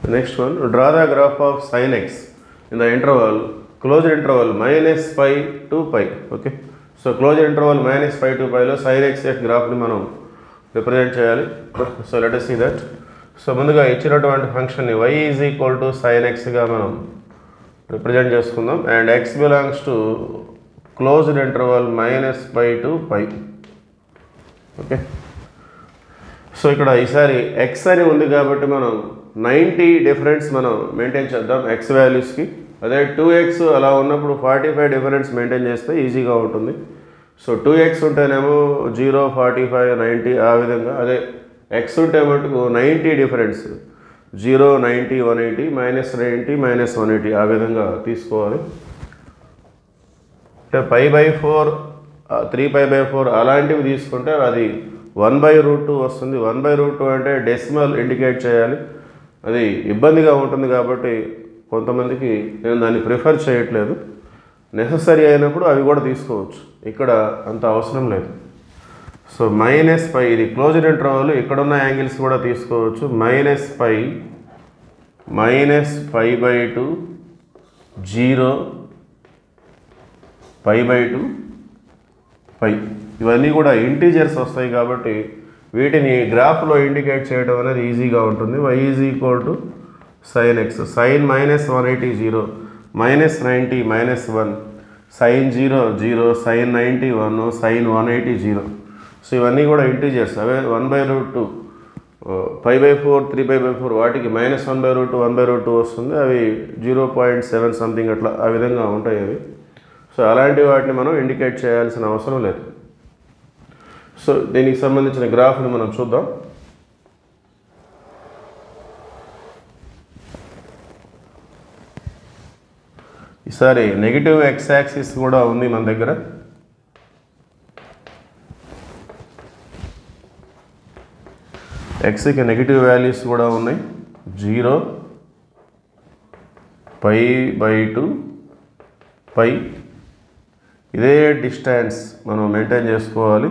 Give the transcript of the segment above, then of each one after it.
The next one, draw the graph of sin x in the interval, closed interval minus pi to pi. Okay. So closed interval minus pi to pi లో sin x యొక్క గ్రాఫ్ని మనం represent చేయాలి. So let us see that. So ముందుగా ఇచ్చినటువంటి ఫంక్షన్ని y is equal to sin xగా మనం represent చేసుకుందాం. And x belongs to closed interval minus pi to pi. Okay. So ఇక్కడ ఈసారి x అని ఉంది కాబట్టి మనం 90 డిఫరెన్స్ మనం మెయింటైన్ చేద్దాం x వాల్యూస్కి. అదే 2x అలా ఉన్నప్పుడు 45 డిఫరెన్స్ మెయింటైన్ చేస్తే ఈజీగా ఉంటుంది. సో 2x ఉంటేనేమో 0, 45, 90 ఆ విధంగా. అదే x ఉంటే మటుకు 90 డిఫరెన్స్ 0, 90, 180, -90, -180 ఆ విధంగా తీసుకోవాలి. అంటే π/4, 3π/4 అలాంటివి తీసుకుంటే అది 1/√2 వస్తుంది. 1/√2 అంటే డెసిమల్ ఇండికేట్ చేయాలి, అది ఇబ్బందిగా ఉంటుంది కాబట్టి కొంతమందికి నేను దాన్ని ప్రిఫర్ చేయట్లేదు. నెససరీ అయినప్పుడు అవి కూడా తీసుకోవచ్చు, ఇక్కడ అంత అవసరం లేదు. సో -π ఇది క్లోజ్డ్ ఇంటర్వల్, ఇక్కడున్న యాంగిల్స్ కూడా తీసుకోవచ్చు. -π, -π/2, 0, π/2, π ఇవన్నీ కూడా ఇంటీజర్స్ వస్తాయి కాబట్టి వీటిని గ్రాఫ్లో ఇండికేట్ చేయడం అనేది ఈజీగా ఉంటుంది. y is equal to sin x, sin -180 0, -90 -1, sin 0 0, sin 90 1, sin 180 0. So ఇవన్నీ కూడా ఇంటీజర్స్. అవే 1/√2, π/4, 3π/4 వాటికి -1/√2, 1/√2 వస్తుంది. అవి 0.7 సంథింగ్ అట్లా ఆ విధంగా ఉంటాయి అవి. సో అలాంటి వాటిని మనం ఇండికేట్ చేయాల్సిన అవసరం లేదు. సో దీనికి సంబంధించిన గ్రాఫ్ని మనం చూద్దాం. ఈసారి నెగిటివ్ ఎక్స్ యాక్సిస్ కూడా ఉంది మన దగ్గర. ఎక్స్కి నెగిటివ్ వాల్యూస్ కూడా ఉన్నాయి. 0, π/2, π. ఇదే డిస్టెన్స్ మనం మెయింటైన్ చేసుకోవాలి,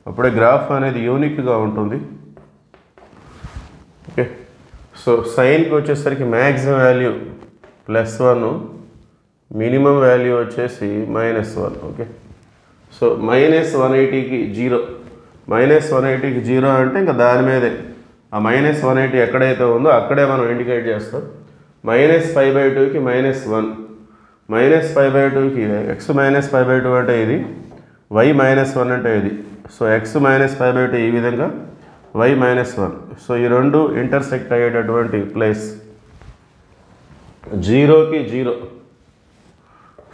అప్పుడే గ్రాఫ్ అనేది యూనిక్గా ఉంటుంది. ఓకే. సో సైన్కి వచ్చేసరికి మ్యాక్సిమం వాల్యూ +1, మినిమం వాల్యూ వచ్చేసి -1. ఓకే. సో -180కి 0, -180కి 0 అంటే ఇంకా దాని మీదే ఆ -180 ఎక్కడైతే ఉందో అక్కడే మనం ఇండికేట్ చేస్తాం. -π/2కి -1, -π/2కి x -π/2 అంటే ఇది, y -1 అంటే ఇది. సో x -π/2 ఈ విధంగా, y -1. సో ఈ రెండు ఇంటర్సెక్ట్ అయ్యేటటువంటి ప్లేస్ 0కి 0.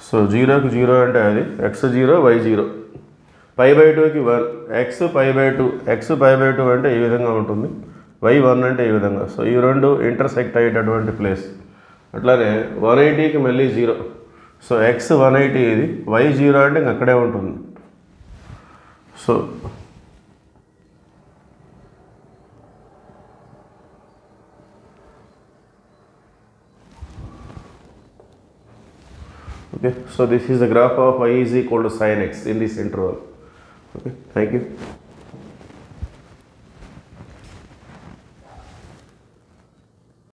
సో 0కి 0 అంటే అది x 0, y 0. π/2కి 1, x π/2, x π/2 అంటే ఈ విధంగా ఉంటుంది, y 1 అంటే ఈ విధంగా. సో ఈ రెండు ఇంటర్సెక్ట్ అయ్యేటటువంటి ప్లేస్. అట్లానే 180కి మళ్ళీ 0. సో x 180 ఇది, y 0 అంటే ఇంక అక్కడే ఉంటుంది. So okay, so this is the graph of y is equal to sin x in this interval. Okay, thank you.